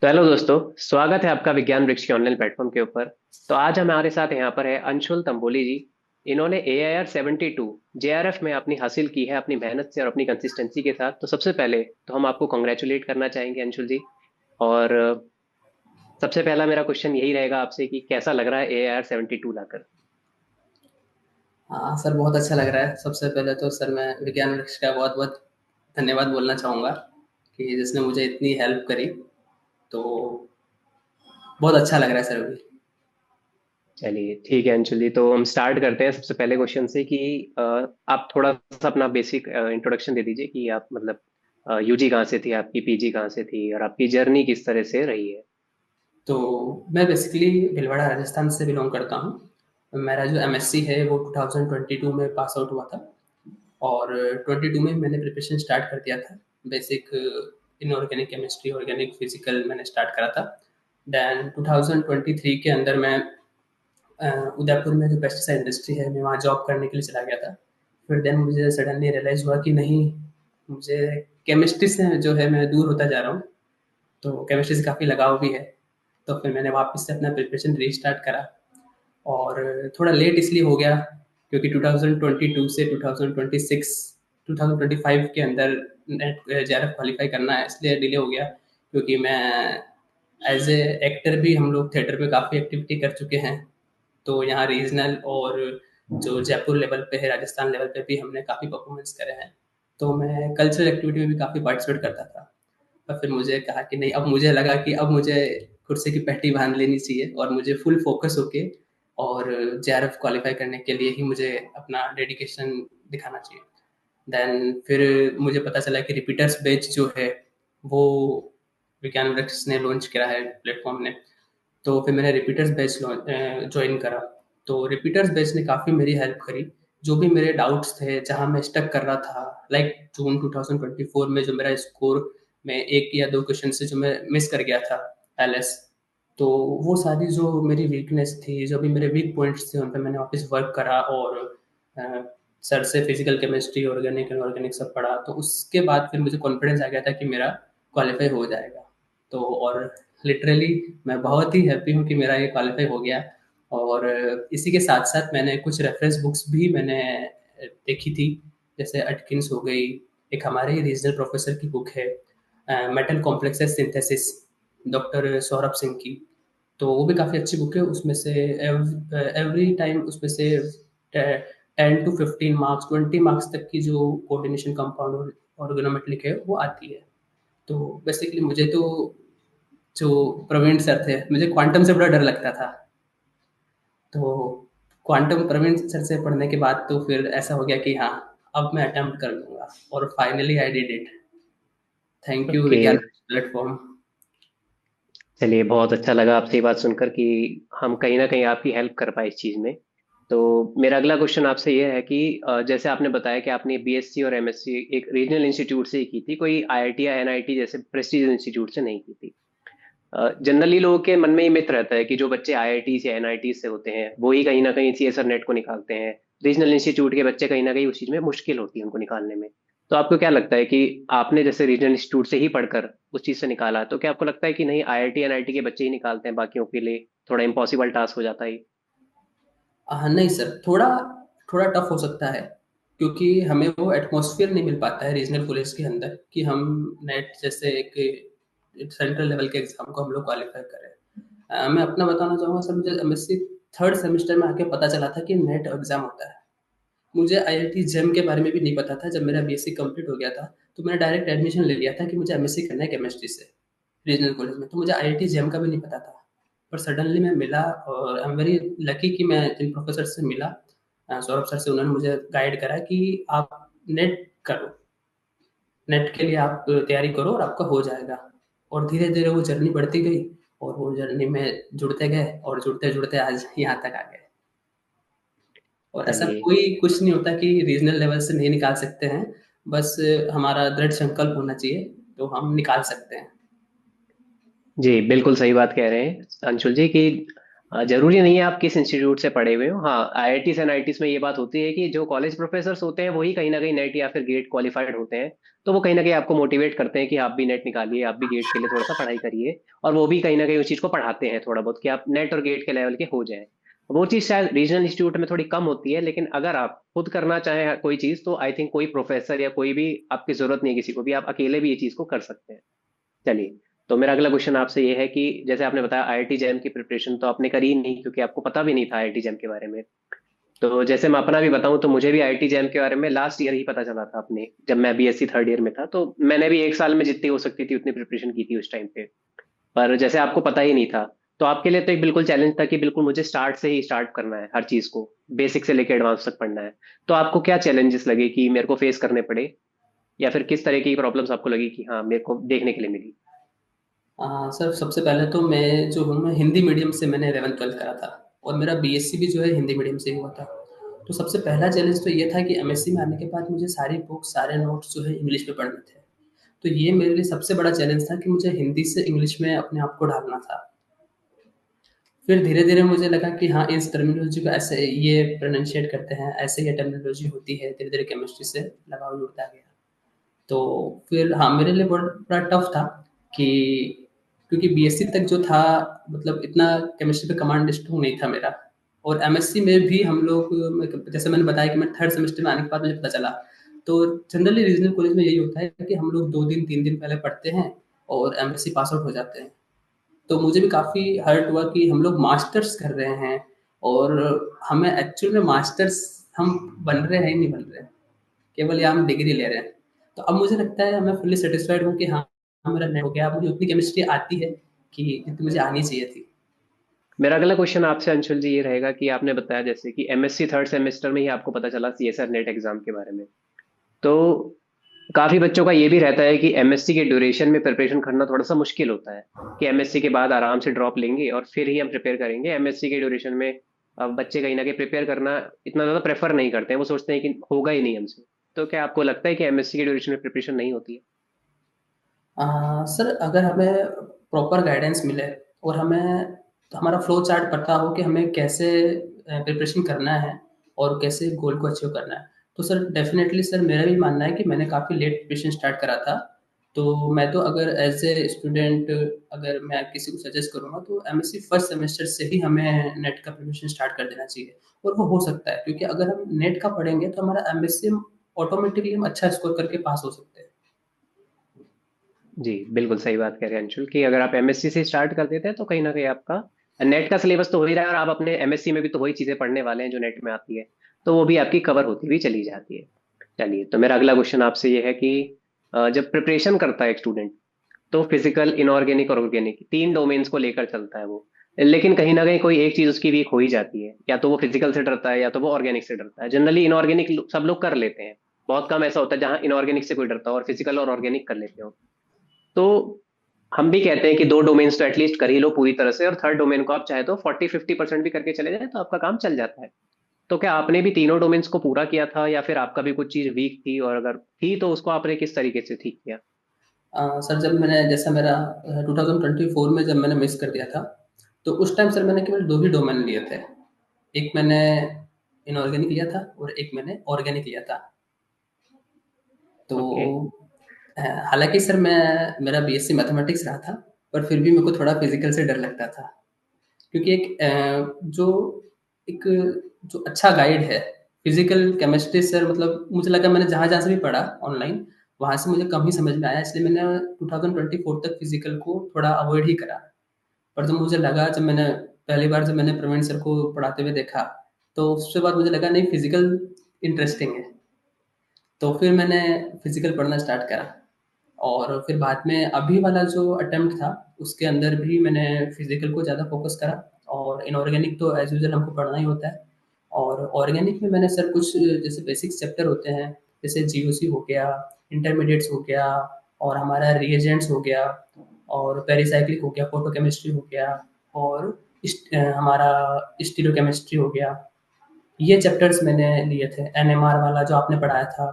तो हेलो दोस्तों। स्वागत है आपका विज्ञान वृक्ष के ऑनलाइन प्लेटफॉर्म के ऊपर। तो आज हमारे साथ यहाँ पर है अंशुल तंबोली जी। इन्होंने AIR 72 JRF में अपनी हासिल की है अपनी मेहनत से और अपनी कंसिस्टेंसी के साथ। तो सबसे पहले तो हम आपको कॉन्ग्रेचुलेट करना चाहेंगे अंशुल जी। और सबसे पहला मेरा क्वेश्चन यही रहेगा आपसे कि कैसा लग रहा है AIR 72 लाकर। हाँ सर, बहुत अच्छा लग रहा है। सबसे पहले तो सर मैं विज्ञान वृक्ष का बहुत बहुत धन्यवाद बोलना चाहूँगा कि जिसने मुझे इतनी हेल्प करी। तो बहुत अच्छा लग रहा है सर अभी। चलिए ठीक है अंशुल जी, तो हम स्टार्ट करते हैं सबसे पहले क्वेश्चन से कि आप थोड़ा सा अपना बेसिक इंट्रोडक्शन दे दीजिए कि आप मतलब UG कहाँ से थी, आपकी PG कहाँ से थी और आपकी जर्नी किस तरह से रही है। तो मैं बेसिकली भीलवाड़ा राजस्थान से बिलोंग करता हूँ। मेरा जो एमएससी है वो 2022 में पास आउट हुआ था। और 22 में मैंने प्रिपरेशन स्टार्ट कर दिया था। Basic inorganic chemistry, organic physical मैंने स्टार्ट करा था। देन 2023 के अंदर मैं उदयपुर में जो पेस्टिसाइड इंडस्ट्री है मैं वहाँ जॉब करने के लिए चला गया था। फिर देन मुझे सडनली रियलाइज़ हुआ कि नहीं, मुझे केमिस्ट्री से जो है मैं दूर होता जा रहा हूँ। तो केमिस्ट्री से काफ़ी लगाव भी है। तो फिर मैंने वापस से अपना प्रिपरेशन रीस्टार्ट करा। और थोड़ा लेट इसलिए हो गया क्योंकि 2022 से 2026 2025 के अंदर नेट जेआरएफ क्वालिफाई करना है, इसलिए डिले हो गया। क्योंकि मैं एज ए एक्टर भी, हम लोग थिएटर में काफ़ी एक्टिविटी कर चुके हैं। तो यहाँ रीजनल और जो जयपुर लेवल पे है, राजस्थान लेवल पे भी हमने काफ़ी परफॉर्मेंस करे हैं। तो मैं कल्चरल एक्टिविटी में भी काफ़ी पार्टिसिपेट करता था। और फिर मुझे कहा कि नहीं, अब मुझे लगा कि अब मुझे कुर्सी की पट्टी बांध लेनी चाहिए और मुझे फुल फोकस होके और जेआरएफ क्वालिफाई करने के लिए ही मुझे अपना डेडिकेशन दिखाना चाहिए। देन फिर मुझे पता चला कि रिपीटर्स बैच जो है वो विज्ञान वृक्ष ने लॉन्च किया है प्लेटफॉर्म ने। तो फिर मैंने रिपीटर्स बैच ज्वाइन करा। तो रिपीटर्स बैच ने काफ़ी मेरी हेल्प करी। जो भी मेरे डाउट्स थे, जहाँ मैं स्टक कर रहा था, लाइक जून 2024 में जो मेरा स्कोर में एक या दो क्वेश्चन से जो मैं मिस कर गया था एलएस, तो वो सारी जो मेरी वीकनेस थी, जो भी मेरे वीक पॉइंट्स थे, उन पर मैंने वापस वर्क करा। और अ, सर से फिजिकल केमिस्ट्री, ऑर्गेनिक इनऑर्गेनिक सब पढ़ा। तो उसके बाद फिर मुझे कॉन्फिडेंस आ गया था कि मेरा क्वालिफाई हो जाएगा। तो और लिटरली मैं बहुत ही हैप्पी हूँ कि मेरा ये क्वालिफाई हो गया। और इसी के साथ साथ मैंने कुछ रेफरेंस बुक्स भी मैंने देखी थी। जैसे अटकिंस हो गई, एक हमारे ही रीजनल प्रोफेसर की बुक है metal complexes synthesis, doctor Saurabh Singh की। तो वो भी काफ़ी अच्छी बुक है। उसमें से एवरी टाइम उसमें से 10 to 15 मार्क्स, 20 मार्क्स तक की जो कोऑर्डिनेशन कंपाउंड और ऑर्गेनोमेट्रिक है वो आती है। तो बेसिकली मुझे तो जो प्रवीण सर थे, मुझे क्वांटम से बड़ा डर लगता था। तो क्वांटम प्रवीण सर से पढ़ने के बाद तो फिर ऐसा हो गया कि हाँ, अब मैं अटेम्प्ट कर लूँगा। और finally I did it. Thank you okay. विज्ञान प्लेटफॉर्म। चलिए बहुत अच्छा लगा आपसे ये बात सुनकर कि हम कहीं ना कहीं आपकी हेल्प कर पाए इस चीज़ में। तो मेरा अगला क्वेश्चन आपसे ये है कि जैसे आपने बताया कि आपने BSc और MSc एक रीजनल इंस्टीट्यूट से ही की थी, कोई IIT या NIT जैसे प्रेस्टीज इंस्टीट्यूट से नहीं की थी। जनरली लोगों के मन में ये मिथ रहता है कि जो बच्चे IIT या NIT से होते हैं वो ही कहीं ना कहीं CSR नेट को निकालते हैं। रीजनल इंस्टीट्यूट के बच्चे कहीं ना कहीं उस चीज में मुश्किल होती है उनको निकालने में। तो आपको क्या लगता है कि आपने जैसे रीजनल इंस्टीट्यूट से ही पढ़कर उस चीज से निकाला, तो क्या आपको लगता है कि नहीं IIT NIT के बच्चे ही निकालते हैं, बाकियों के लिए थोड़ा इम्पॉसिबल टास्क हो जाता है? नहीं सर, थोड़ा थोड़ा टफ हो सकता है। क्योंकि हमें वो एटमॉस्फेयर नहीं मिल पाता है रीजनल कॉलेज के अंदर कि हम नेट जैसे एक सेंट्रल लेवल के एग्जाम को हम लोग क्वालिफाई करें। मैं अपना बताना चाहूँगा सर, मुझे एमएससी थर्ड सेमेस्टर में आके पता चला था कि नेट एग्जाम होता है। मुझे आईआईटी जेम के बारे में भी नहीं पता था। जब मेरा बीएससी कंप्लीट हो गया था तो मैंने डायरेक्ट एडमिशन ले लिया था कि मुझे एमएससी करना है केमिस्ट्री से रीजनल कॉलेज में। तो मुझे आईआईटी जेम का भी नहीं पता था। पर सडनली मैं मिला और आई एम वेरी लकी कि मैं जिन प्रोफेसर से मिला, सौरभ सर से, उन्होंने मुझे गाइड करा कि आप नेट करो, नेट के लिए आप तैयारी करो और आपका हो जाएगा। और धीरे धीरे वो जर्नी बढ़ती गई और वो जर्नी में जुड़ते गए और जुड़ते जुड़ते आज यहाँ तक आ गए। और ऐसा चलिए। कोई कुछ नहीं होता कि रीजनल लेवल से नहीं निकाल सकते हैं। बस हमारा दृढ़ संकल्प होना चाहिए, तो हम निकाल सकते हैं। जी बिल्कुल सही बात कह रहे हैं अंशुल जी कि जरूरी नहीं है आप किस इंस्टीट्यूट से पढ़े हुए हो। हाँ, आईआईटीज एंड आईआईटीज में ये बात होती है कि जो कॉलेज प्रोफेसर्स होते हैं वही कहीं ना कहीं नेट या फिर गेट क्वालिफाइड होते हैं। तो वो कहीं ना कहीं आपको मोटिवेट करते हैं कि आप भी नेट निकालिए, आप भी गेट के लिए थोड़ा सा पढ़ाई करिए। और वो भी कहीं ना कहीं उस चीज को पढ़ाते हैं थोड़ा बहुत कि आप नेट और गेट के लेवल के हो जाएं। वो चीज शायद रीजनल इंस्टीट्यूट में थोड़ी कम होती है, लेकिन अगर आप खुद करना चाहें कोई चीज तो आई थिंक कोई प्रोफेसर या कोई भी आपकी जरूरत नहीं है किसी को भी, आप अकेले भी ये चीज को कर सकते हैं। चलिए, तो मेरा अगला क्वेश्चन आपसे ये है कि जैसे आपने बताया आईआईटी जैम की प्रिपरेशन तो आपने करी ही नहीं क्योंकि आपको पता भी नहीं था आईआईटी जैम के बारे में। तो जैसे मैं अपना भी बताऊं तो मुझे भी आईआईटी जैम के बारे में लास्ट ईयर ही पता चला था अपने, जब मैं बीएससी थर्ड ईयर में था। तो मैंने भी एक साल में जितनी हो सकती थी उतनी प्रिपरेशन की थी उस टाइम पे। पर जैसे आपको पता ही नहीं था, तो आपके लिए तो एक बिल्कुल चैलेंज था कि बिल्कुल मुझे स्टार्ट से ही स्टार्ट करना है, हर चीज को बेसिक से लेकर एडवांस तक पढ़ना है। तो आपको क्या चैलेंजेस लगे कि मेरे को फेस करने पड़े, या फिर किस तरह की प्रॉब्लम्स आपको लगी कि हाँ मेरे को देखने के लिए मिली? सर सबसे पहले तो मैं जो हूँ मैं हिंदी मीडियम से मैंने 11th-12th करा था और मेरा बीएससी भी जो है हिंदी मीडियम से ही हुआ था। तो सबसे पहला चैलेंज तो ये था कि एमएससी में आने के बाद मुझे सारी बुक्स, सारे नोट्स जो है इंग्लिश में पढ़ने थे। तो ये मेरे लिए सबसे बड़ा चैलेंज था कि मुझे हिंदी से इंग्लिश में अपने आप को ढालना था। फिर धीरे-धीरे मुझे लगा कि हाँ, इस टर्मिनोलॉजी को ऐसे ये प्रोनंशिएट करते हैं, ऐसे ये टर्मिनोलॉजी होती है। धीरे-धीरे केमिस्ट्री से लगाव जुड़ता गया। तो फिर हाँ, मेरे लिए बड़ा टफ था कि क्योंकि बीएससी तक जो था मतलब इतना केमिस्ट्री पे कमांड स्ट्रांग नहीं था मेरा। और एमएससी में भी हम लोग जैसे मैंने बताया कि मैं थर्ड सेमेस्टर में आने के बाद मुझे पता चला। तो जनरली रीजनल कॉलेज में यही होता है कि हम लोग 2 दिन 3 दिन पहले पढ़ते हैं और एमएससी पास आउट हो जाते हैं। तो मुझे भी काफ़ी हर्ट हुआ कि हम लोग मास्टर्स कर रहे हैं और हमें एक्चुअल में मास्टर्स हम बन रहे हैं ही नहीं बन रहे हैं। केवल यहाँ हम डिग्री ले रहे हैं। तो अब मुझे लगता है मैं फुल्ली सैटिस्फाइड हूँ कि हाँ, मेरा नेट हो गया। अब मुझे उतनी केमिस्ट्री आती है कि जितनी मुझे आनी चाहिए थी। मेरा अगला क्वेश्चन आपसे अंशुल जी ये रहेगा कि आपने बताया जैसे कि एमएससी थर्ड सेमेस्टर में ही आपको पता चला सीएसआर नेट एग्जाम के बारे में। तो काफी बच्चों का ये भी रहता है कि एमएससी के ड्यूरेशन में प्रिपरेशन करना थोड़ा सा मुश्किल होता है, कि एमएससी के बाद आराम से ड्रॉप लेंगे और फिर ही हम प्रिपेयर करेंगे। एमएससी के ड्यूरेशन में अब बच्चे कहीं ना कहीं प्रिपेयर करना इतना ज्यादा प्रेफर नहीं करते हैं, वो सोचते हैं कि होगा ही नहीं हमसे। तो क्या आपको लगता है कि एमएससी के ड्यूरेशन में प्रिपरेशन नहीं होती है? सर अगर हमें प्रॉपर गाइडेंस मिले और हमें हमारा फ्लो चार्ट पता हो कि हमें कैसे प्रिपरेशन करना है और कैसे गोल को अचीव करना है, तो सर डेफिनेटली सर मेरा भी मानना है कि मैंने काफ़ी लेट प्रिपरेशन स्टार्ट करा था। तो मैं तो अगर एज ए स्टूडेंट अगर मैं किसी को सजेस्ट करूँगा तो एमएससी फर्स्ट सेमेस्टर से ही हमें नेट का प्रिपरेशन स्टार्ट कर देना चाहिए। और वो हो सकता है क्योंकि अगर हम नेट का पढ़ेंगे तो हमारा एमएससी ऑटोमेटिकली हम अच्छा स्कोर करके पास हो सकते हैं। जी, बिल्कुल सही बात कह रहे हैं अंशुल कि अगर आप एमएससी से स्टार्ट कर देते हैं तो कहीं ना कहीं आपका नेट का सिलेबस तो हो ही रहा है, और आप अपने एमएससी में भी तो वही चीजें पढ़ने वाले हैं जो नेट में आती है। तो वो भी आपकी कवर होती हुई चली जाती है। चलिए, तो मेरा अगला क्वेश्चन आपसे ये है कि जब प्रिपरेशन करता है एक स्टूडेंट, तो फिजिकल, इनऑर्गेनिक और ऑर्गेनिक तीन डोमेन्स को लेकर चलता है वो। लेकिन कहीं ना कहीं कोई एक चीज उसकी वीक हो ही जाती है, या तो वो फिजिकल से डरता है या तो वो ऑर्गेनिक से डरता है। जनरली इनऑर्गेनिक सब लोग कर लेते हैं, बहुत कम ऐसा होता है जहां इनऑर्गेनिक से कोई डरता हो और फिजिकल और ऑर्गेनिक कर लेते हो। तो हम भी कहते हैं कि दो डोमेन्स तो एटलीस्ट कर ही लो पूरी तरह से, और थर्ड डोमेन को आप चाहे तो 40-50% भी करके चले जाए तो आपका काम चल जाता है। तो क्या आपने भी तीनों डोमेन्स को पूरा किया था, या फिर आपका भी कुछ चीज वीक थी, और अगर थी तो उसको आपने किस तरीके से ठीक किया? सर जब मैंने जैसा मेरा 2024 में जब मैंने मिस कर दिया था, तो उस टाइम सर मैंने केवल 2 ही डोमेन लिए थे। एक मैंने इनऑर्गेनिक लिया था और एक मैंने ऑर्गेनिक लिया था। तो ओके। अ, हालाँकि सर मैं मेरा बीएससी मैथमेटिक्स रहा था, पर फिर भी मेरे को थोड़ा फिज़िकल से डर लगता था। क्योंकि एक जो अच्छा गाइड है, फिज़िकल केमिस्ट्री सर मतलब मुझे लगा मैंने जहाँ-जहाँ से भी पढ़ा ऑनलाइन, वहाँ से मुझे कम ही समझ में आया इसलिए मैंने 2024 तक फिज़िकल को थोड़ा अवॉइड ही करा। पर जब मुझे लगा जब मैंने पहली बार जब मैंने प्रवीण सर को पढ़ाते हुए देखा, तो उसके बाद मुझे लगा नहीं फिज़िकल इंटरेस्टिंग है। तो फिर मैंने फिज़िकल पढ़ना स्टार्ट करा और फिर बाद में अभी वाला जो अटेम्प्ट था, उसके अंदर भी मैंने फिज़िकल को ज़्यादा फ़ोकस करा और इनऑर्गेनिक तो एज़ यूजुअल हमको पढ़ना ही होता है। और ऑर्गेनिक में मैंने सर कुछ जैसे बेसिक चैप्टर होते हैं, जैसे जीओसी हो गया, इंटरमीडिएट्स हो गया और हमारा रिएजेंट्स हो गया और पेरिसाइक्लिक हो गया, फोटोकेमिस्ट्री हो गया और हमारा स्टीरियोकेमिस्ट्री हो गया। ये चैप्टर्स मैंने लिए थे। एनएमआर वाला जो आपने पढ़ाया था,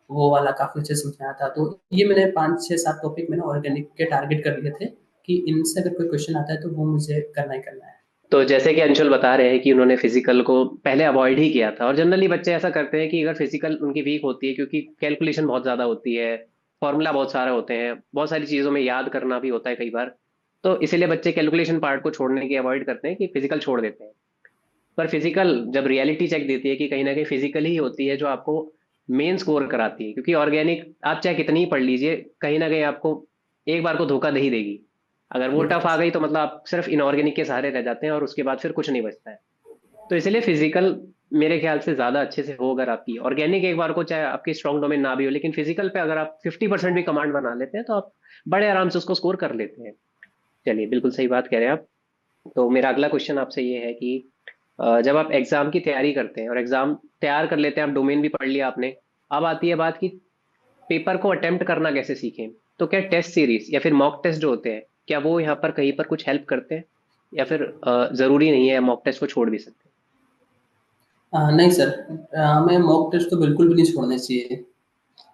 वो वाला काफ़ी अच्छे से समझ में आया था। तो ये मैंने 5, 6, 7 टॉपिक मैंने ऑर्गेनिक के टारगेट कर लिए थे कि इनसे अगर कोई क्वेश्चन आता है तो वो मुझे करना ही करना है। तो जैसे कि अंशुल बता रहे हैं कि उन्होंने फिजिकल को पहले अवॉइड ही किया था, और जनरली बच्चे ऐसा करते हैं कि अगर फिजिकल उनकी वीक होती है क्योंकि कैलकुलेशन बहुत ज्यादा होती है, फॉर्मूला बहुत सारे होते हैं, बहुत सारी चीजों में याद करना भी होता है कई बार, तो इसीलिए बच्चे कैलकुलेशन पार्ट को छोड़ने की अवॉइड करते हैं कि फिजिकल छोड़ देते हैं। पर फिजिकल जब रियलिटी चेक देती है कि कहीं ना कहीं फिजिकल ही होती है जो आपको मेन स्कोर कराती है, क्योंकि ऑर्गेनिक आप चाहे कितनी ही पढ़ लीजिए, कहीं ना कहीं आपको एक बार को धोखा दे ही देगी। अगर वो टफ बिल्कुल आ सर। गई तो मतलब आप सिर्फ इनऑर्गेनिक के सहारे रह जाते हैं और उसके बाद फिर कुछ नहीं बचता है। तो इसलिए फिजिकल मेरे ख्याल से ज्यादा अच्छे से हो अगर आपकी ऑर्गेनिक एक बार को चाहे आपकी स्ट्रॉन्ग डोमेन ना भी हो, लेकिन फिजिकल पे अगर आप 50% भी कमांड बना लेते हैं तो आप बड़े आराम से उसको स्कोर कर लेते हैं। चलिए, बिल्कुल सही बात कह रहे हैं आप। तो मेरा अगला क्वेश्चन आपसे ये है कि जब आप एग्जाम की तैयारी करते हैं और एग्जाम तैयार कर लेते हैं, आप डोमेन भी पढ़ लिया आपने, अब आती है बात कि पेपर को अटेम्प्ट करना कैसे सीखें। तो क्या टेस्ट सीरीज या फिर मॉक टेस्ट जो होते हैं, क्या वो यहाँ पर कहीं पर कुछ हेल्प करते हैं, या फिर जरूरी नहीं है, मॉक टेस्ट को छोड़ भी सकते नहीं सर, हमें मॉक टेस्ट तो बिल्कुल भी नहीं छोड़ने चाहिए,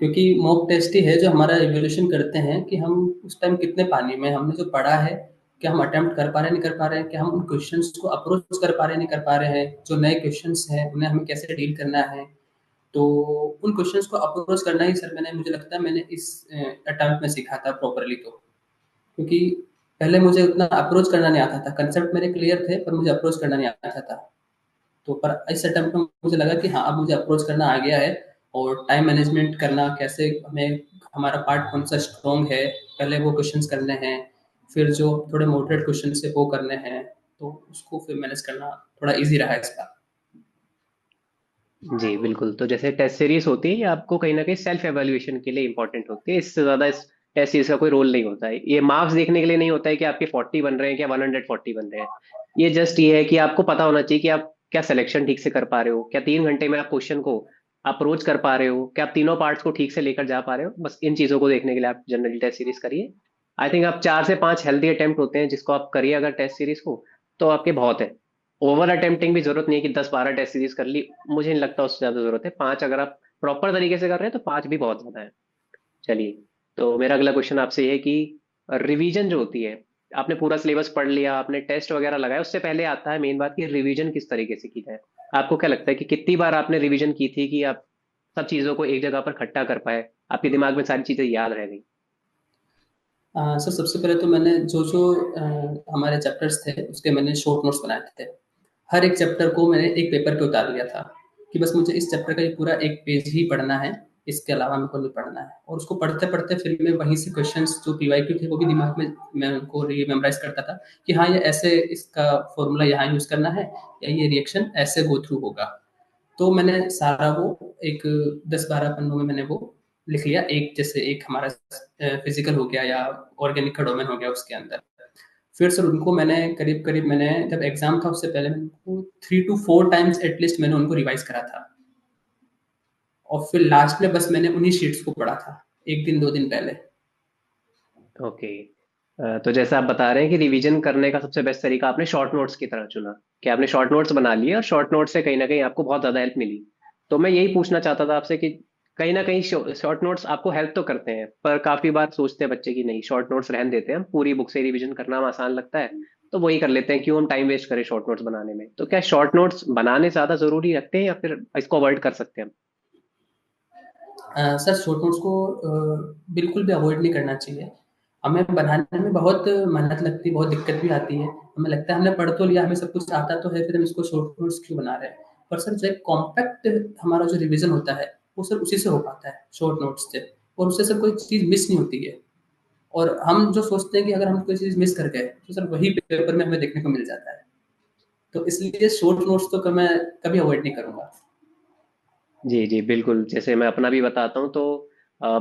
क्योंकि मॉक टेस्ट ही है जो हमारा इवैल्यूएशन करते हैं कि हम उस टाइम कितने पानी में, हमने जो पढ़ा है क्या हम अटेम्प्ट कर पा रहे हैं नहीं कर पा रहे हैं, क्या हम उन क्वेश्चंस को अप्रोच कर पा रहे हैं नहीं कर पा रहे हैं, जो नए क्वेश्चंस हैं उन्हें हमें कैसे डील करना है। तो उन क्वेश्चंस को अप्रोच करना ही सर मैंने, मुझे लगता है मैंने इस अटेम्प्ट में सीखा था प्रॉपरली। तो क्योंकि पहले मुझे उतना अप्रोच करना नहीं आता था, कंसेप्ट मेरे क्लियर थे पर मुझे अप्रोच करना नहीं आता था। तो पर इस अटेम्प्ट में मुझे लगा कि हाँ अब मुझे अप्रोच करना आ गया है, और टाइम मैनेजमेंट करना कैसे, हमें हमारा पार्ट कौन सा स्ट्रॉन्ग है, पहले वो क्वेश्चंस करने हैं, फिर जो थोड़े मॉडरेट क्वेश्चन है वो करने हैं, तो उसको फिर मैनेज करना थोड़ा ईजी रहा है इसका। हैं। जी बिल्कुल। तो जैसे टेस्ट सीरीज होती है, ये आपको कहीं ना कहीं सेल्फ एवेल्युएशन के लिए इंपॉर्टेंट होती है, इससे ज्यादा इस टेस्ट सीरीज का कोई रोल नहीं होता है। ये मार्क्स देखने के लिए नहीं होता है कि आपके 40 बन रहे हैं क्या 140 बन रहे हैं। ये जस्ट ये है कि आपको पता होना चाहिए कि आप क्या सिलेक्शन ठीक से कर पा रहे हो, क्या 3 घंटे में आप क्वेश्चन को अप्रोच कर पा रहे हो, क्या आप तीनों पार्ट्स को ठीक से लेकर जा पा रहे हो। बस इन चीजों को देखने के लिए आप जनरल टेस्ट सीरीज करिए। आई थिंक आप 4 से 5 हेल्दी अटेम्प्ट होते हैं जिसको आप करिए अगर टेस्ट सीरीज को, तो आपके बहुत है। ओवर अटेम्प्टिंग भी जरूरत नहीं है कि 10-12 टेस्ट सीरीज कर ली, मुझे नहीं लगता उससे ज्यादा जरूरत है। 5 अगर आप प्रॉपर तरीके से कर रहे हैं तो 5 भी बहुत ज्यादा है। चलिए, तो मेरा अगला क्वेश्चन आपसे ये है कि रिवीजन जो होती है, आपने पूरा सिलेबस पढ़ लिया, आपने टेस्ट वगैरह लगाया, उससे पहले आता है मेन बात कि रिवीजन किस तरीके से की जाए। आपको क्या लगता है कि कितनी बार आपने रिवीजन की थी कि आप सब चीजों को एक जगह पर इकट्ठा कर पाए, आपके दिमाग में सारी चीजें याद रह गई। सर सबसे पहले तो मैंने जो जो हमारे चैप्टर्स थे उसके मैंने शॉर्ट नोट्स बनाए थे। हर एक चैप्टर को मैंने एक पेपर पे उतार लिया था कि बस मुझे इस चैप्टर का ये पूरा एक पेज ही पढ़ना है, इसके अलावा मेरे को नहीं पढ़ना है। और उसको पढ़ते पढ़ते फिर मैं वहीं से क्वेश्चंस जो पीवाईक्यू थे वो भी दिमाग में मैं उनको मेमोराइज करता था कि हाँ ये ऐसे इसका फॉर्मूला यहाँ यूज करना है, या ये रिएक्शन ऐसे गो थ्रू होगा। तो मैंने सारा वो एक 10-12 पन्नों में मैंने वो लिख लिया, एक जैसे एक हमारा फिजिकल हो गया या ऑर्गेनिक का डोमेन हो गया उसके अंदर। फिर सर उनको मैंने करीब करीब, मैंने जब एग्जाम था उससे पहले मैंने उनको 3 to 4 टाइम्स एटलीस्ट मैंने उनको रिवाइज करा था। और फिर लास्ट में बस मैंने उन्हीं शीट्स को पढ़ा था एक दिन 2 दिन पहले। ओके। तो जैसे आप बता रहे हैं कि रिवीजन करने का सबसे बेस्ट तरीका आपने शॉर्ट नोट्स की तरह चुना, कि आपने शॉर्ट नोट्स बना लिए और शॉर्ट नोट्स से कहीं ना कहीं आपको बहुत ज़्यादा हेल्प मिली। तो मैं यही पूछना चाहता था आपसे कि कहीं ना कहीं शॉर्ट नोट्स आपको हेल्प तो करते हैं, पर काफ़ी बार सोचते हैं बच्चे की नहीं, शॉर्ट नोट्स रहने देते हैं, हम पूरी बुक से रिवीजन करना हम आसान लगता है तो वही कर लेते हैं, क्यों हम टाइम वेस्ट करें शॉर्ट नोट्स बनाने में। तो क्या शॉर्ट नोट्स बनाने ज़्यादा ज़रूरी रखते हैं या फिर इसको अवॉइड कर सकते हैं हम। सर शॉर्ट नोट्स को बिल्कुल भी अवॉइड नहीं करना चाहिए। हमें बनाने में बहुत मेहनत लगती है, बहुत दिक्कत भी आती है। हमें लगता है हमने पढ़ तो लिया, हमें सब कुछ आता तो है, फिर हम इसको शॉर्ट नोट्स क्यों बना रहे हैं। पर सर जो एक कॉम्पैक्ट हमारा जो रिवीजन होता है वो सर उसी से हो पाता है, शॉर्ट नोट्स से। और उससे सर कोई चीज़ मिस नहीं होती है। और हम जो सोचते हैं कि अगर हम कोई चीज़ मिस कर गए तो सर वही पेपर में हमें देखने को मिल जाता है। तो इसलिए शॉर्ट नोट्स तो मैं कभी अवॉइड नहीं करूँगा। जी जी बिल्कुल। जैसे मैं अपना भी बताता हूँ तो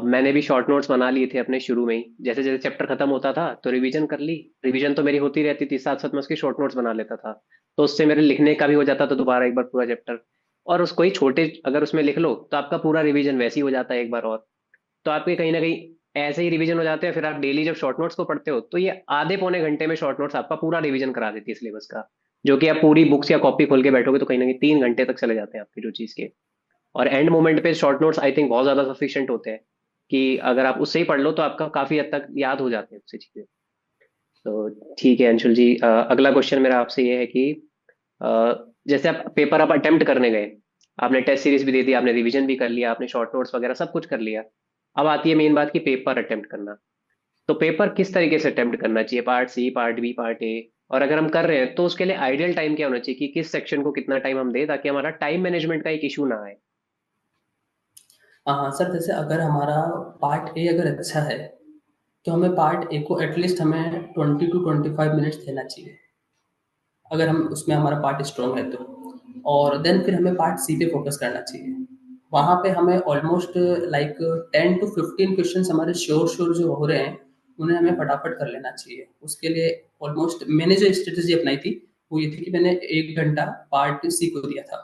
मैंने भी शॉर्ट नोट्स बना लिए थे अपने शुरू में ही, जैसे जैसे चैप्टर खत्म होता था तो रिवीजन कर ली। रिवीजन तो मेरी होती रहती थी, साथ साथ मैं उसके शॉर्ट नोट्स बना लेता था, तो उससे मेरे लिखने का भी हो जाता था दोबारा एक बार पूरा चैप्टर। और उसको ही छोटे अगर उसमें लिख लो तो आपका पूरा रिवीजन वैसे ही हो जाता है एक बार और। तो आपके कहीं ना कहीं ऐसे ही रिवीजन हो जाते हैं। फिर आप डेली जब शॉर्ट नोट्स को पढ़ते हो तो ये आधे पौने घंटे में शॉर्ट नोट्स आपका पूरा रिवीजन करा देती है सिलेबस का, जो कि आप पूरी बुक्स या कॉपी खोल के बैठोगे तो कहीं ना कहीं 3 घंटे तक चले जाते हैं आपकी जो चीज़ के। और एंड मोमेंट पे शॉर्ट नोट्स आई थिंक बहुत ज्यादा सफिशिएंट होते हैं कि अगर आप उससे ही पढ़ लो तो आपका काफी हद तक याद हो जाते हैं उससे चीजें। तो ठीक है अंशुल जी, अगला क्वेश्चन मेरा आपसे ये है कि जैसे आप पेपर आप अटेम्प्ट करने गए, आपने टेस्ट सीरीज भी दे दी, आपने रिवीजन भी कर लिया, आपने शॉर्ट नोट्स वगैरह सब कुछ कर लिया। अब आती है मेन बात कि पेपर अटेम्प्ट करना। तो पेपर किस तरीके से अटेम्प्ट करना चाहिए, part C, part B, part A? और अगर हम कर रहे हैं तो उसके लिए आइडियल टाइम क्या होना चाहिए, कि किस सेक्शन को कितना टाइम हम दें ताकि हमारा टाइम मैनेजमेंट का एक इशू ना आए? हाँ सर, जैसे अगर हमारा पार्ट ए अगर अच्छा है, तो हमें पार्ट ए को एटलीस्ट हमें 20 to 25 मिनट्स देना चाहिए, अगर हम उसमें हमारा पार्ट स्ट्रॉन्ग है तो। और देन फिर हमें पार्ट सी पे फोकस करना चाहिए। वहाँ पे हमें ऑलमोस्ट लाइक 10 to 15 क्वेश्चन हमारे श्योर श्योर जो हो रहे हैं, उन्हें हमें फटाफट कर लेना चाहिए। उसके लिए ऑलमोस्ट मैंने जो स्ट्रेटेजी अपनाई थी, वो ये थी कि मैंने 1 घंटा पार्ट सी को दिया था,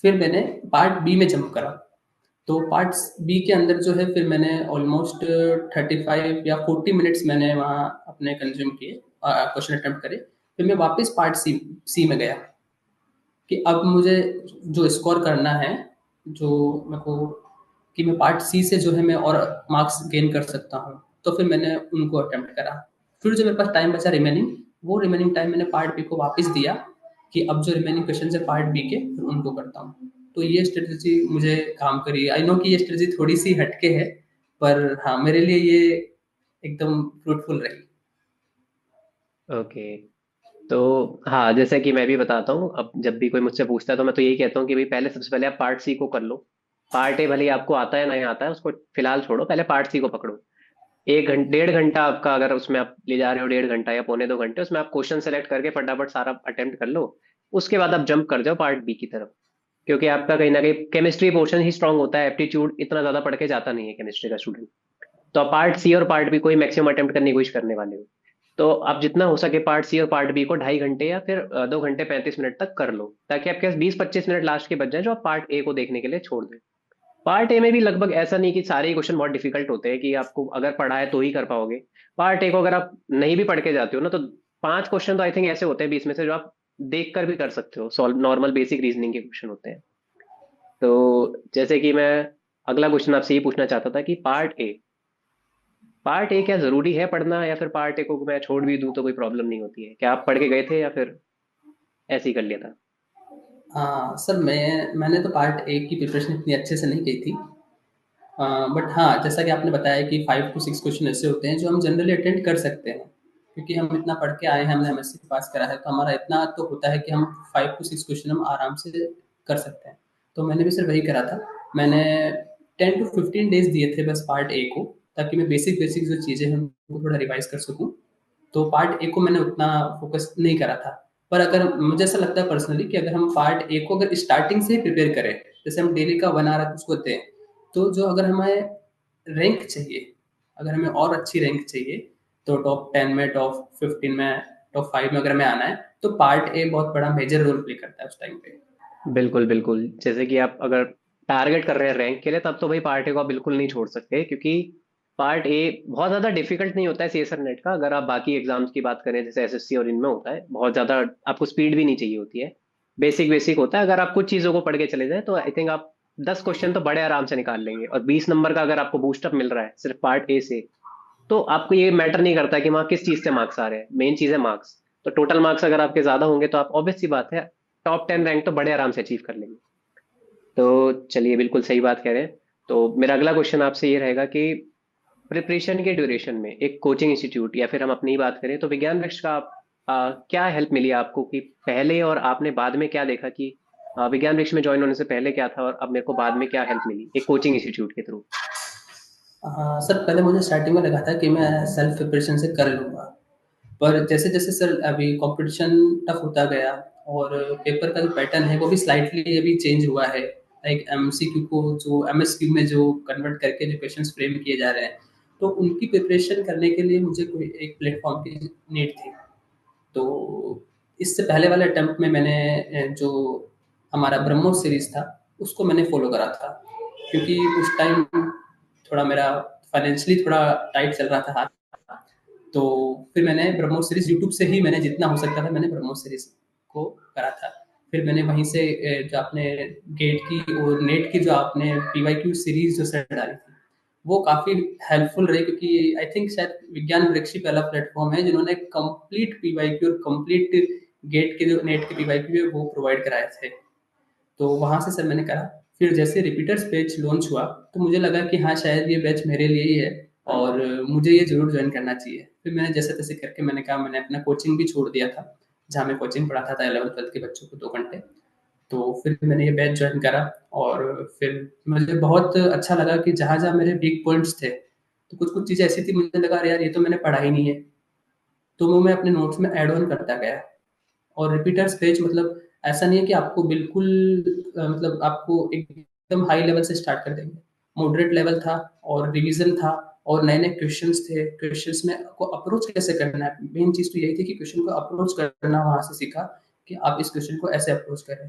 फिर मैंने पार्ट बी में जंप करा। तो पार्ट बी के अंदर जो है, फिर मैंने ऑलमोस्ट 35 या 40 मिनट्स मैंने वहाँ अपने कंज्यूम किए, क्वेश्चन अटेम्प्ट करे। फिर मैं वापस पार्ट सी सी में गया कि अब मुझे जो स्कोर करना है, जो मेरे को, कि मैं पार्ट सी से जो है मैं और मार्क्स गेन कर सकता हूँ। तो फिर मैंने उनको अटेम्प्ट करा। फिर जो मेरे पास टाइम बचा रिमेनिंग, वो रिमेनिंग टाइम मैंने पार्ट बी को वापस दिया, कि अब जो रिमेनिंग क्वेश्चन है पार्ट बी के, फिर उनको करता हूँ। तो ये स्ट्रेटजी मुझे काम करी। आई नो कि ये स्ट्रेटजी थोड़ी सी हटके है, पर हाँ, मेरे लिए ये एकदम फ्रूटफुल रही। ओके। तो हाँ, जैसे कि मैं भी बताता हूँ, अब जब भी कोई मुझसे पूछता है तो मैं तो यही कहता हूँ कि भाई पहले, सबसे पहले आप पार्ट सी को कर लो। पार्ट ए भले ही आपको आता है नहीं आता है, उसको फिलहाल छोड़ो, पहले पार्ट सी को पकड़ो। 1 घंटा 1.5 घंटा आपका अगर उसमें आप ले जा रहे हो, 1.5 घंटा या पौने 2 घंटे, उसमें आप क्वेश्चन सेलेक्ट करके फटाफट सारा अटेम्प्ट कर लो। उसके बाद आप जंप कर जाओ पार्ट बी की तरफ। क्योंकि आपका कहीं ना कहीं केमिस्ट्री पोर्शन ही स्ट्रांग होता है, एप्टीट्यूड इतना ज्यादा पढ़ के जाता नहीं है केमिस्ट्री का स्टूडेंट। तो आप पार्ट सी और पार्ट बी को ही मैक्सिमम अटेम्प्ट करने की कोशिश करने वाले हो। तो आप जितना हो सके पार्ट सी और पार्ट बी को 2.5 घंटे या फिर 2 घंटे 35 मिनट तक कर लो, ताकि आपके पास 20-25 मिनट लास्ट के बच जाए जो आप पार्ट ए को देखने के लिए छोड़ दें। पार्ट ए में भी लगभग ऐसा नहीं कि सारे ही क्वेश्चन बहुत डिफिकल्ट होते हैं कि आपको अगर पढ़ा है तो ही कर पाओगे। पार्ट ए को अगर आप नहीं भी पढ़ के जाते हो ना, तो 5 क्वेश्चन तो आई थिंक ऐसे होते हैं 20 में से जो आप देख कर भी कर सकते हो, सॉल्व, नॉर्मल बेसिक रीजनिंग के क्वेश्चन होते हैं। तो जैसे कि मैं अगला क्वेश्चन आपसे ये पूछना चाहता था कि पार्ट ए क्या जरूरी है पढ़ना, या फिर पार्ट ए को मैं छोड़ भी दूं तो कोई प्रॉब्लम नहीं होती है? क्या आप पढ़ के गए थे या फिर ऐसे ही कर लिया था? हाँ सर, मैंने तो पार्ट ए की प्रिपरेशन इतनी अच्छे से नहीं की थी। बट हाँ, जैसा कि आपने बताया कि 5 to 6 क्वेश्चन ऐसे होते हैं जो हम जनरली अटेंड कर सकते हैं, क्योंकि हम इतना पढ़ के आए हैं, हमने एमएससी पास करा है, तो हमारा इतना तो होता है कि हम 5 to 6 क्वेश्चन हम आराम से कर सकते हैं। तो मैंने भी सिर्फ वही करा था। मैंने 10 to 15 डेज दिए थे बस पार्ट ए को, ताकि मैं बेसिक बेसिक जो चीज़ें हैं उनको थोड़ा रिवाइज कर सकूँ। तो पार्ट ए को मैंने उतना फोकस नहीं करा था। पर अगर मुझे ऐसा लगता है पर्सनली कि अगर हम पार्ट ए को अगर स्टार्टिंग से ही प्रिपेयर करें, जैसे हम डेली का 1 आवर उसको दें, तो जो अगर हमें रैंक चाहिए, अगर हमें और अच्छी रैंक चाहिए, तो टॉप 10 में, टॉप 15 में, टॉप 5 में अगर हमें आना है, तो पार्ट ए बहुत बड़ा मेजर रोल प्ले करता है उस टाइम पे। बिल्कुल बिल्कुल, जैसे कि आप अगर टारगेट कर रहे हैं रैंक के लिए, तब तो भाई पार्ट ए को आप बिल्कुल नहीं छोड़ सकते, क्योंकि पार्ट ए बहुत ज़्यादा डिफिकल्ट नहीं होता है सीएसआर नेट का। अगर आप बाकी एग्जाम्स की बात करें जैसे एसएससी और इनमें होता है, बहुत ज़्यादा आपको स्पीड भी नहीं चाहिए होती है। बेसिक बेसिक होता है, अगर आप कुछ चीज़ों को पढ़ के चले जाए तो आई थिंक आप 10 क्वेश्चन तो बड़े आराम से निकाल लेंगे। और 20 नंबर का अगर आपको बूस्टअप मिल रहा है सिर्फ पार्ट ए से, तो आपको ये मैटर नहीं करता कि वहाँ किस चीज़ से मार्क्स आ रहे हैं, मेन चीज़ है मार्क्स। तो टोटल मार्क्स अगर आपके ज़्यादा होंगे तो आप, ऑब्वियस सी बात है, टॉप 10 रैंक तो बड़े आराम से अचीव कर लेंगे। तो चलिए, बिल्कुल सही बात कह रहे हैं। तो मेरा अगला क्वेश्चन आपसे ये रहेगा कि प्रिपरेशन के ड्यूरेशन में एक कोचिंग इंस्टीट्यूट, या फिर हम अपनी ही बात करें तो विज्ञान वृक्ष का क्या हेल्प मिली आपको, कि पहले और आपने बाद में क्या देखा कि विज्ञान वृक्ष में ज्वाइन होने से पहले क्या था और अब मेरे को बाद में क्या हेल्प मिली एक कोचिंग इंस्टीट्यूट के थ्रू? हाँ सर, पहले मुझे स्टार्टिंग में लगा था कि मैं सेल्फ प्रिपरेशन से कर लूँगा, पर जैसे-जैसे सर अभी कॉम्पिटिशन टफ होता गया, और पेपर का जो पैटर्न है वो भी स्लाइटली अभी चेंज हुआ है। लाइक एमसीक्यू को जो एमएसक्यू में जो कन्वर्ट करके जो क्वेश्चन्स फ्रेम किए जा रहे हैं, तो उनकी प्रिपरेशन करने के लिए मुझे कोई एक प्लेटफ़ॉर्म की नीड थी। तो इससे पहले वाले अटेम्प्ट में मैंने जो हमारा ब्रह्मोस सीरीज़ था, उसको मैंने फ़ॉलो करा था। क्योंकि उस टाइम थोड़ा मेरा फाइनेंशियली थोड़ा टाइट चल रहा था हाथ। तो फिर मैंने ब्रह्मोस सीरीज़ यूट्यूब से ही, मैंने जितना हो सकता था मैंने ब्रह्मोस सीरीज़ को करा था। फिर मैंने वहीं से जो आपने गेट की और नेट की जो आपने पीवाईक्यू सीरीज़ जो सर डाली थी, वो काफ़ी हेल्पफुल रही, क्योंकि आई थिंक शायद विज्ञान वृक्षी पहला प्लेटफ़ॉर्म है जिन्होंने कंप्लीट पीवाईक्यू और कंप्लीट गेट के जो नेट के पीवाईक्यू है वो प्रोवाइड कराए थे। तो वहाँ से सर मैंने करा। फिर जैसे रिपीटर्स बैच लॉन्च हुआ तो मुझे लगा कि हाँ, शायद ये बैच मेरे लिए ही है और मुझे ये ज़रूर जॉइन करना चाहिए। फिर मैंने जैसे-तैसे करके मैंने कहा, मैंने अपना कोचिंग भी छोड़ दिया था, जहाँ मैं कोचिंग पढ़ाता था 11th-12th के बच्चों को 2 घंटे। तो फिर मैंने ये बैच जॉइन करा और फिर मुझे बहुत अच्छा लगा कि जहाँ-जहाँ मेरे वीक पॉइंट्स थे, तो कुछ-कुछ चीज़ें ऐसी थी मुझे लगा अरे यार, ये तो मैंने पढ़ा ही नहीं है। तो वो मैं अपने नोट्स में ऐड ऑन करता गया। और रिपीटर्स बैच मतलब ऐसा नहीं है कि आपको बिल्कुल मतलब आपको एकदम हाई लेवल से स्टार्ट कर देंगे। मॉडरेट लेवल था और रिवीजन था और नए-नए क्वेश्चंस थे। क्वेश्चंस में आपको अप्रोच कैसे करना है, मेन चीज़ तो यही थी कि क्वेश्चन को अप्रोच करना वहाँ से सीखा कि आप इस क्वेश्चन को ऐसे अप्रोच करें।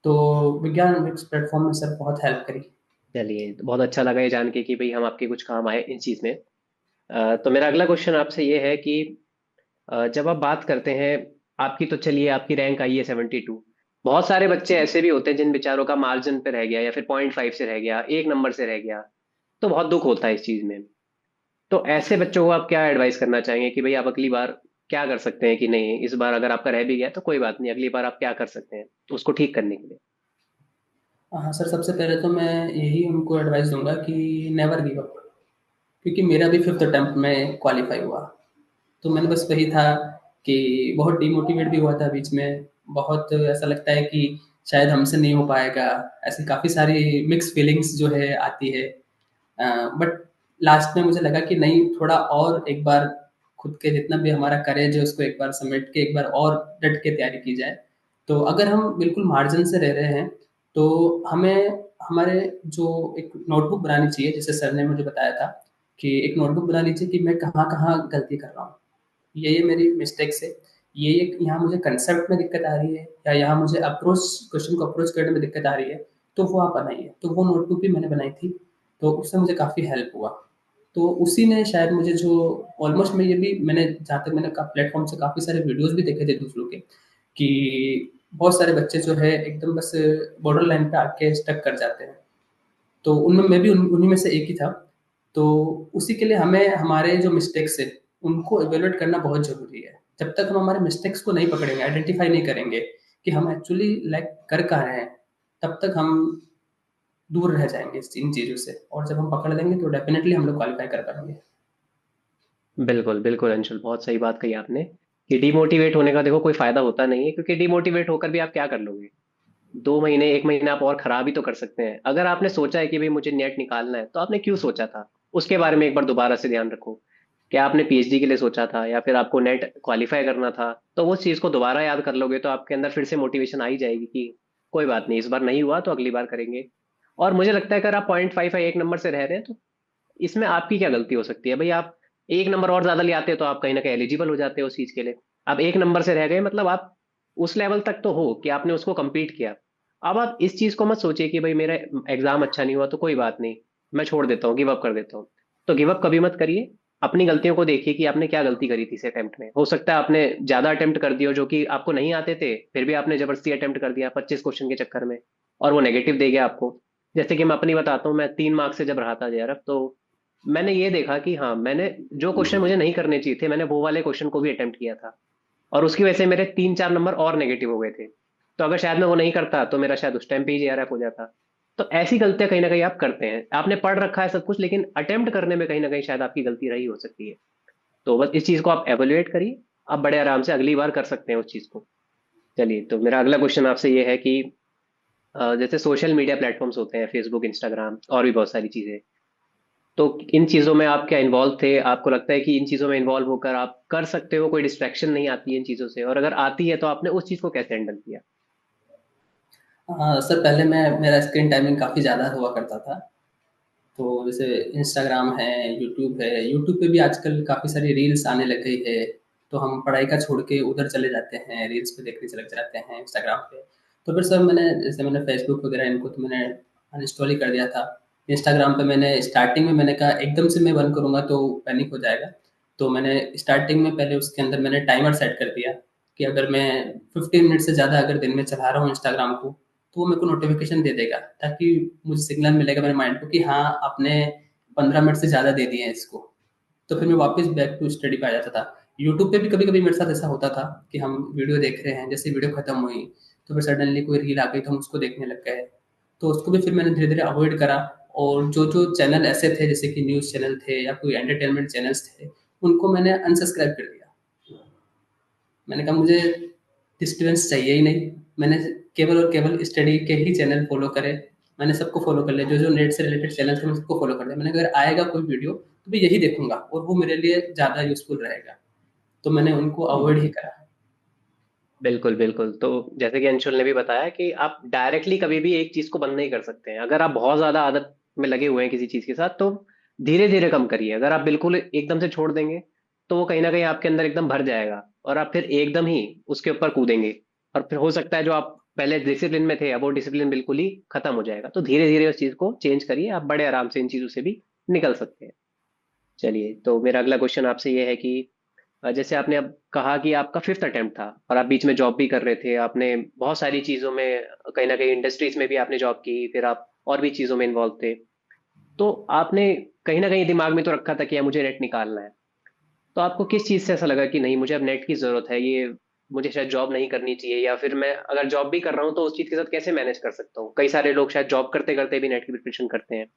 तो विज्ञान इस प्लेटफ़ॉर्म में सर बहुत हेल्प करी। चलिए, तो बहुत अच्छा लगा ये जान के कि भाई हम आपके कुछ काम आए इन चीज़ में। तो मेरा अगला क्वेश्चन आपसे ये है कि जब आप बात करते हैं, आपकी तो चलिए आपकी रैंक आई है 72। बहुत सारे बच्चे ऐसे भी होते हैं जिन बेचारों का मार्जिन पे रह गया या फिर 0.5 से रह गया, एक नंबर से रह गया। तो बहुत दुख होता है इस चीज़ में। तो ऐसे बच्चों को आप क्या एडवाइस करना चाहेंगे कि भाई आप अगली बार क्या कर सकते हैं कि नहीं, इस बार अगर आपका रह भी गया तो कोई बात नहीं, अगली बार आप क्या कर सकते हैं उसको ठीक करने के लिए? हाँ सर, सबसे पहले तो मैं यही उनको एडवाइस दूँगा कि नेवर गिव अप, क्योंकि मेरा भी 5th अटेम्प्ट में क्वालीफाई हुआ। तो मैंने बस वही था कि बहुत डिमोटिवेट भी हुआ था बीच में, बहुत ऐसा लगता है कि शायद हमसे नहीं हो पाएगा, ऐसी काफ़ी सारी मिक्स फीलिंग्स जो है आती है। बट लास्ट में मुझे लगा कि नहीं, थोड़ा और एक बार खुद के जितना भी हमारा करेज है उसको एक बार समेट के एक बार और डट के तैयारी की जाए। तो अगर हम बिल्कुल मार्जिन से रह रहे हैं तो हमें हमारे जो एक नोटबुक बनानी चाहिए, जैसे सर ने मुझे बताया था कि एक नोटबुक बना लीजिए कि मैं कहाँ-कहाँ गलती कर रहा हूँ। ये मेरी मिस्टेक्स है, ये यहाँ मुझे कंसेप्ट में दिक्कत आ रही है या यहाँ मुझे अप्रोच क्वेश्चन को अप्रोच करने में दिक्कत आ रही है, तो वो आप बनाइए। तो वो नोटबुक भी मैंने बनाई थी, तो उससे मुझे काफ़ी हेल्प हुआ। तो उसी ने शायद मुझे जो ऑलमोस्ट मैं ये भी मैंने जहाँ तक मैंने प्लेटफ़ॉर्म से काफ़ी सारे वीडियोज़ भी देखे थे दूसरों के, कि बहुत सारे बच्चे जो है एकदम बस बॉर्डर लाइन पे आके स्टक कर जाते हैं। तो उनमें मैं भी उन्हीं में से एक ही था। तो उसी के लिए हमें हमारे जो मिस्टेक्स है, उनको इवैल्यूएट करना बहुत ज़रूरी है। जब तक हम हमारे मिस्टेक्स को नहीं पकड़ेंगे, आइडेंटिफ़ाई नहीं करेंगे कि हम एक्चुअली लैग कर कहाँ रहे हैं, तब तक हम दूर रह जाएँगे इस इन चीज़ों से, और जब हम पकड़ लेंगे तो डेफ़िनिटली हम लोग क्वालीफ़ाई कर पाएँगे। बिल्कुल बिल्कुल अंशुल, बहुत सही बात कही आपने कि डिमोटिवेट होने का देखो कोई फायदा होता नहीं है, क्योंकि डिमोटिवेट होकर भी आप क्या कर लोगे? 2 महीने 1 महीने आप और खराब ही तो कर सकते हैं। अगर आपने सोचा है कि भाई मुझे नेट निकालना है, तो आपने क्यों सोचा था उसके बारे में एक बार दोबारा से ध्यान रखो। क्या आपने पीएचडी के लिए सोचा था या फिर आपको नेट क्वालिफाई करना था? तो वो चीज़ को दोबारा याद कर लोगे तो आपके अंदर फिर से मोटिवेशन आ ही जाएगी कि कोई बात नहीं, इस बार नहीं हुआ तो अगली बार करेंगे। और मुझे लगता है अगर आप 0.5 या 1 नंबर से रह रहे हैं तो इसमें आपकी क्या गलती हो सकती है भाई? आप 1 नंबर और ज्यादा ले आते तो आप कहीं ना कहीं एलिजिबल हो जाते हो उस चीज के लिए। आप 1 नंबर से रह गए मतलब आप उस लेवल तक तो हो कि आपने उसको कंप्लीट किया। अब आप इस चीज को मत सोचिए कि भाई मेरा एग्जाम अच्छा नहीं हुआ तो कोई बात नहीं, मैं छोड़ देता हूँ, गिव अप कर देता हूँ। तो गिव अप कभी मत करिए। अपनी गलतियों को देखिए कि आपने क्या गलती करी थी इस अटेम्प्ट में। हो सकता है आपने ज्यादा अटेम्प्ट कर दिया हो जो कि आपको नहीं आते थे, फिर भी आपने जबरदस्ती अटेम्प्ट कर दिया 25 क्वेश्चन के चक्कर में, और वो नेगेटिव दे गया आपको। जैसे कि मैं अपनी बताता हूँ, मैं 3 मार्क्स से जब रहा था जेआरएफ, तो मैंने ये देखा कि हाँ, मैंने जो क्वेश्चन मुझे नहीं करने चाहिए थे, मैंने वो वाले क्वेश्चन को भी अटेम्प्ट किया था, और उसकी वजह से मेरे 3-4 नंबर और नेगेटिव हो गए थे। तो अगर शायद मैं वो नहीं करता तो मेरा शायद उस टाइम पे ही जेआरएफ हो जाता। तो ऐसी गलतियां कहीं ना कहीं आप करते हैं, आपने पढ़ रखा है सब कुछ लेकिन अटेम्प्ट करने में कहीं ना कहीं शायद आपकी गलती रही हो सकती है। तो बस इस चीज को आप एवेल्युएट करिए, आप बड़े आराम से अगली बार कर सकते हैं उस चीज को। चलिए, तो मेरा अगला क्वेश्चन आपसे ये है कि जैसे सोशल मीडिया प्लेटफॉर्म्स होते हैं, फेसबुक, इंस्टाग्राम और भी बहुत सारी चीजें, तो इन चीजों में आप क्या इन्वॉल्व थे? आपको लगता है कि इन चीजों में इन्वॉल्व होकर आप कर सकते हो, कोई डिस्ट्रैक्शन नहीं आती है इन चीजों से? और अगर आती है तो आपने उस चीज को कैसे हैंडल किया? सर पहले मेरा स्क्रीन टाइमिंग काफ़ी ज़्यादा हुआ करता था। तो जैसे इंस्टाग्राम है, यूट्यूब पे भी आजकल काफ़ी सारी रील्स आने लग गई है, तो हम पढ़ाई का छोड़ के उधर चले जाते हैं, रील्स पे देखने चले जाते हैं इंस्टाग्राम पे। तो फिर सर मैंने फेसबुक वगैरह इनको तो मैंने अनइंस्टॉल ही कर दिया था। इंस्टाग्राम पे मैंने स्टार्टिंग में मैंने कहा एकदम से मैं बंद करूँगा तो पैनिक हो जाएगा। तो मैंने स्टार्टिंग में पहले उसके अंदर मैंने टाइमर सेट कर दिया कि अगर मैं 15 मिनट से ज़्यादा अगर दिन में चला रहा हूँ इंस्टाग्राम को, तो वो मेरे को नोटिफ़िकेशन दे देगा, ताकि मुझे सिग्नल मिलेगा मेरे माइंड को कि हाँ, आपने 15 मिनट से ज़्यादा दे दिए हैं इसको। तो फिर मैं वापस बैक टू स्टडी पे आ जाता था। यूट्यूब पे भी कभी-कभी मेरे साथ ऐसा होता था कि हम वीडियो देख रहे हैं, जैसे वीडियो खत्म हुई, तो फिर सडनली कोई रील आ गई तो हम उसको देखने लग गए। तो उसको भी फिर मैंने धीरे-धीरे अवॉइड करा, और जो-जो चैनल ऐसे थे जैसे कि न्यूज़ चैनल थे या कोई एंटरटेनमेंट चैनल्स थे, उनको मैंने अनसब्सक्राइब कर दिया। मैंने कहा मुझे डिस्टर्बेंस चाहिए ही नहीं। मैंने केवल और केवल स्टडी के ही चैनल फ़ॉलो करे। मैंने सबको फ़ॉलो कर लिया, जो-जो नेट से रिलेटेड चैनल थे मैं सबको फ़ॉलो कर लिया। मैंने कहा अगर आएगा कोई वीडियो तो मैं यही देखूँगा और वो मेरे लिए ज़्यादा यूज़फुल रहेगा। तो मैंने उनको अवॉइड ही करा। बिल्कुल, बिल्कुल। तो जैसे कि अंशुल ने भी बताया कि आप डायरेक्टली कभी भी एक चीज़ को बंद नहीं कर सकते हैं। अगर आप बहुत ज़्यादा आदत में लगे हुए हैं किसी चीज़ के साथ, तो धीरे-धीरे कम करिए। अगर आप बिल्कुल एकदम से छोड़ देंगे, तो वो कहीं न कहीं आपके अंदर एकदम भर जाएगा और आप फिर एकदम ही उसके ऊपर कूदेंगे और फिर हो सकता है जो आप पहले डिसिप्लिन में थे, अब वो डिसिप्लिन बिल्कुल ही खत्म हो जाएगा। तो धीरे-धीरे उस चीज़ को चेंज करिए, आप बड़े आराम से इन चीज़ों से भी निकल सकते हैं। चलिए, तो मेरा अगला क्वेश्चन आपसे ये है कि जैसे आपने अब कहा कि आपका फिफ्थ अटेम्प्ट था और आप बीच में जॉब भी कर रहे थे, आपने बहुत सारी चीज़ों में कहीं ना कहीं इंडस्ट्रीज में भी आपने जॉब की, फिर आप और भी चीज़ों में इन्वॉल्व थे, तो आपने कहीं ना कहीं दिमाग में तो रखा था कि यार मुझे नेट निकालना है। तो आपको किस चीज़ से ऐसा लगा कि नहीं, मुझे अब नेट की ज़रूरत है, ये मुझे शायद जॉब नहीं करनी चाहिए, या फिर मैं अगर जॉब भी कर रहा हूँ तो उस चीज़ के साथ कैसे मैनेज कर सकता हूँ? कई सारे लोग शायद जॉब करते करते भी नेट की प्रिपरेशन करते हैं,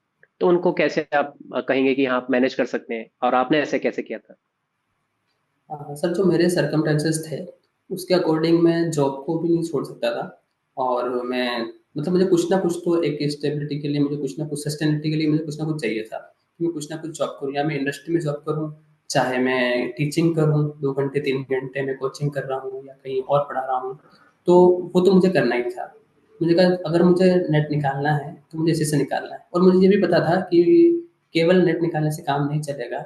तो उनको कैसे आप कहेंगे कि हाँ आप मैनेज कर सकते हैं, और आपने ऐसे कैसे किया था? सर जो मेरे सर्कमस्टेंसेस थे, उसके अकॉर्डिंग मैं जॉब को भी नहीं छोड़ सकता था, और मैं मतलब मुझे कुछ ना कुछ तो एक स्टेबिलिटी के लिए, मुझे कुछ ना कुछ सस्टेनेबिलिटी के लिए मुझे कुछ ना कुछ चाहिए था कि मैं कुछ ना कुछ जॉब करूँ, या मैं इंडस्ट्री में जॉब करूँ, चाहे मैं टीचिंग करूँ 2 घंटे 3 घंटे मैं कोचिंग कर रहा हूँ या कहीं और पढ़ा रहा हूँ, तो वो तो मुझे करना ही था। मुझे कहा अगर मुझे नेट निकालना है तो मुझे इसी से निकालना है, और मुझे ये भी पता था कि केवल नेट निकालने से काम नहीं चलेगा।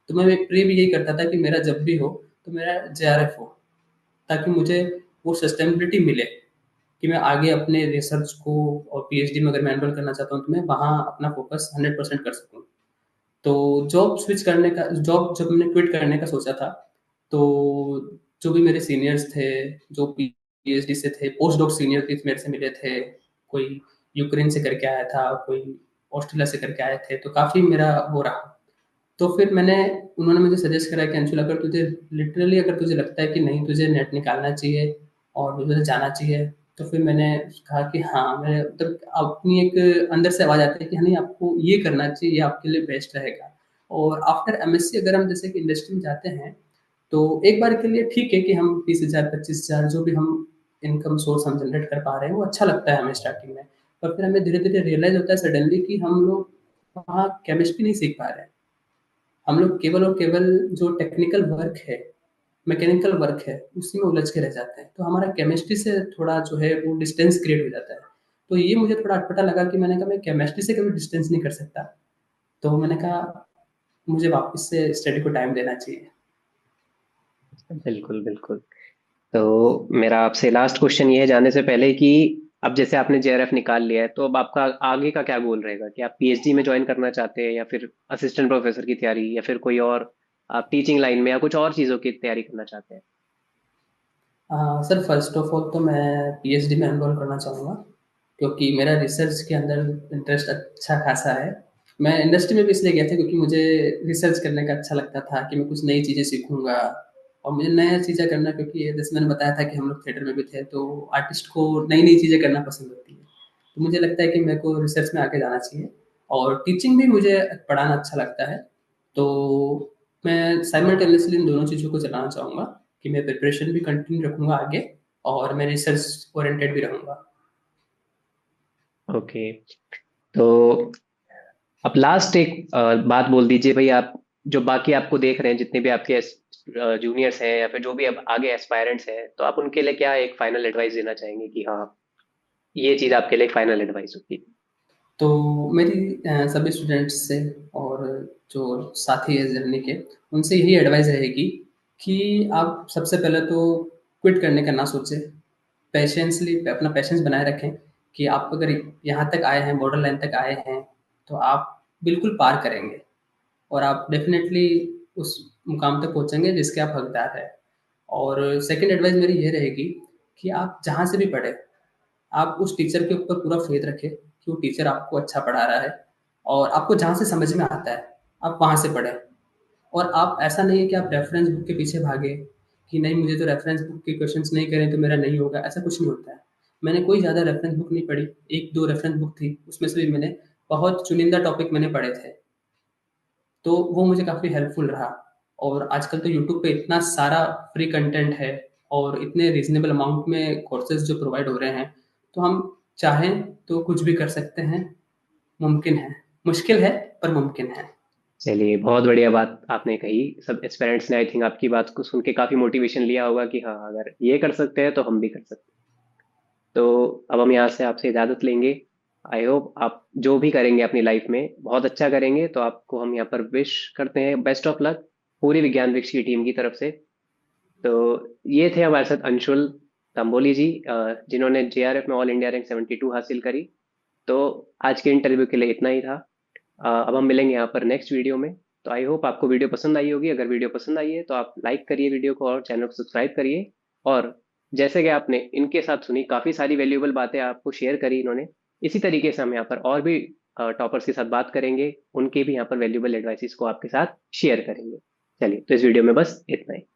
तो मैं प्रे भी यही करता था कि मेरा जब भी हो तो मेरा जेआरएफ हो, ताकि मुझे वो सस्टेनेबिलिटी मिले कि मैं आगे अपने रिसर्च को और पीएचडी में अगर मैं एनरोल करना चाहता हूँ तो मैं वहाँ अपना फोकस 100% कर सकूँ। तो जॉब जब मैंने क्विट करने का सोचा था, तो जो भी मेरे सीनियर्स थे, जो पीएचडी से थे, पोस्ट डॉक सीनियर भी मेरे से मिले थे, कोई यूक्रेन से करके आया था, कोई ऑस्ट्रेलिया से करके आए थे, तो काफ़ी मेरा वो रहा। तो फिर उन्होंने मुझे सजेस्ट करा कि अंशुल, अगर तुझे लगता है कि नहीं तुझे नेट निकालना चाहिए और तुझे जाना चाहिए, तो फिर मैंने कहा कि हाँ, मैं मतलब अपनी एक अंदर से आवाज़ आती है कि नहीं आपको ये करना चाहिए, ये आपके लिए बेस्ट रहेगा। और आफ्टर एमएससी अगर हम जैसे कि इंडस्ट्री में जाते हैं, तो एक बार के लिए ठीक है कि हम 20,000 25,000 जो भी हम इनकम सोर्स हम जनरेट कर पा रहे हैं वो अच्छा लगता है हमें स्टार्टिंग में। पर फिर हमें धीरे-धीरे रियलाइज़ होता है सडनली कि हम लोग वहाँ केमिस्ट्री नहीं सीख पा रहे हैं। हम लोग केवल और केवल जो टेक्निकल वर्क है, मैकेनिकल वर्क है, उसी में उलझ के रह जाते हैं। तो हमारा केमिस्ट्री से थोड़ा जो है वो डिस्टेंस क्रिएट हो जाता है। तो ये मुझे थोड़ा अटपटा लगा कि मैंने कहा मैं केमिस्ट्री से कभी डिस्टेंस नहीं कर सकता। तो मैंने कहा मुझे वापस से स्टडी को टाइम देना चाहिए। बिल्कुल, बिल्कुल। तो मेरा आपसे लास्ट क्वेश्चन ये है जाने से पहले कि अब जैसे आपने जेआरएफ निकाल लिया है, तो अब आपका आगे का क्या गोल रहेगा, कि आप पीएचडी में ज्वाइन करना चाहते हैं, या फिर असिस्टेंट प्रोफेसर की तैयारी, या फिर कोई और आप टीचिंग लाइन में या कुछ और चीज़ों की तैयारी करना चाहते हैं? सर फर्स्ट ऑफ ऑल तो मैं पीएचडी में एनरोल करना चाहूँगा, क्योंकि मेरा रिसर्च के अंदर इंटरेस्ट अच्छा खासा है। मैं इंडस्ट्री में भी इसलिए गया था क्योंकि मुझे रिसर्च करने का अच्छा लगता था कि मैं कुछ नई चीज़ें सीखूँगा, और मुझे नया चीज़ें करना, क्योंकि जैसे मैंने बताया था कि हम लोग थिएटर में भी थे, तो आर्टिस्ट को नई-नई चीज़ें करना पसंद होती है। तो मुझे लगता है कि मेरे को रिसर्च में आगे जाना चाहिए, और टीचिंग भी मुझे पढ़ाना अच्छा लगता है। तो मैं साइमल्टेनियसली इन दोनों चीज़ों को चलाना चाहूँगा कि मैं प्रिपरेशन भी कंटिन्यू रखूँगा आगे, और मैं रिसर्च ओरिएंटेड भी रहूँगा। ओके। तो अब लास्ट एक बात बोल दीजिए भाई, आप जो बाकी आपको देख रहे हैं, जितने भी आपके जूनियर्स हैं या फिर जो भी अब आगे एस्पायरेंट्स हैं, तो आप उनके लिए क्या एक फाइनल एडवाइस देना चाहेंगे कि हाँ ये चीज़ आपके लिए एक फाइनल एडवाइस होगी? तो मेरी सभी स्टूडेंट्स से और जो साथी है जर्नी के, उनसे यही एडवाइस रहेगी कि आप सबसे पहले तो क्विट करने का ना सोचें। पेशेंसली अपना पेशेंस बनाए रखें कि आप अगर यहाँ तक आए हैं, बॉर्डर लाइन तक आए हैं, तो आप बिल्कुल पार करेंगे, और आप डेफ़िनेटली उस मुकाम तक पहुँचेंगे जिसके आप हकदार हैं। और सेकंड एडवाइस मेरी ये रहेगी कि आप जहाँ से भी पढ़ें, आप उस टीचर के ऊपर पूरा फ़ेथ रखें कि वो टीचर आपको अच्छा पढ़ा रहा है, और आपको जहाँ से समझ में आता है, आप वहाँ से पढ़ें। और आप ऐसा नहीं है कि आप रेफ़रेंस बुक के पीछे भागे, कि नहीं मुझे तो रेफ़रेंस बुक के क्वेश्चंस नहीं करे तो मेरा नहीं होगा, ऐसा कुछ नहीं होता है। मैंने कोई ज़्यादा रेफ़रेंस बुक नहीं पढ़ी, 1-2 रेफ़रेंस बुक थी, उसमें से भी मैंने बहुत चुनिंदा टॉपिक मैंने पढ़े थे। तो वो मुझे काफ़ी हेल्पफुल रहा। और आजकल तो यूट्यूब पे इतना सारा फ्री कंटेंट है और इतने रीज़नेबल अमाउंट में कोर्सेज़ जो प्रोवाइड हो रहे हैं, तो हम चाहें तो कुछ भी कर सकते हैं, मुमकिन है। मुश्किल है पर मुमकिन है। चलिए, बहुत बढ़िया बात आपने कही। सब एस्पिरेंट्स ने आई थिंक आपकी बात को सुन के काफी मोटिवेशन लिया होगा कि हाँ, अगर ये कर सकते हैं तो हम भी कर सकते हैं। तो अब हम यहाँ से आपसे इजाजत लेंगे। आई होप आप जो भी करेंगे अपनी लाइफ में बहुत अच्छा करेंगे, तो आपको हम यहाँ पर विश करते हैं बेस्ट ऑफ लक पूरी विज्ञान वृक्ष की टीम की तरफ से। तो ये थे हमारे साथ अंशुल तंबोली जी, जिन्होंने जेआरएफ में ऑल इंडिया रैंक 72 हासिल करी। तो आज के इंटरव्यू के लिए इतना ही था। अब हम मिलेंगे यहाँ पर नेक्स्ट वीडियो में। तो आई होप आपको वीडियो पसंद आई होगी। अगर वीडियो पसंद आई है तो आप लाइक करिए वीडियो को और चैनल को सब्सक्राइब करिए। और जैसे कि आपने इनके साथ सुनी, काफ़ी सारी वैल्यूएबल बातें आपको शेयर करी इन्होंने। इसी तरीके से हम यहाँ पर और भी टॉपर्स के साथ बात करेंगे, उनके भी यहाँ पर वैल्यूएबल एडवाइसेस को आपके साथ शेयर करेंगे। चलिए, तो इस वीडियो में बस इतना ही।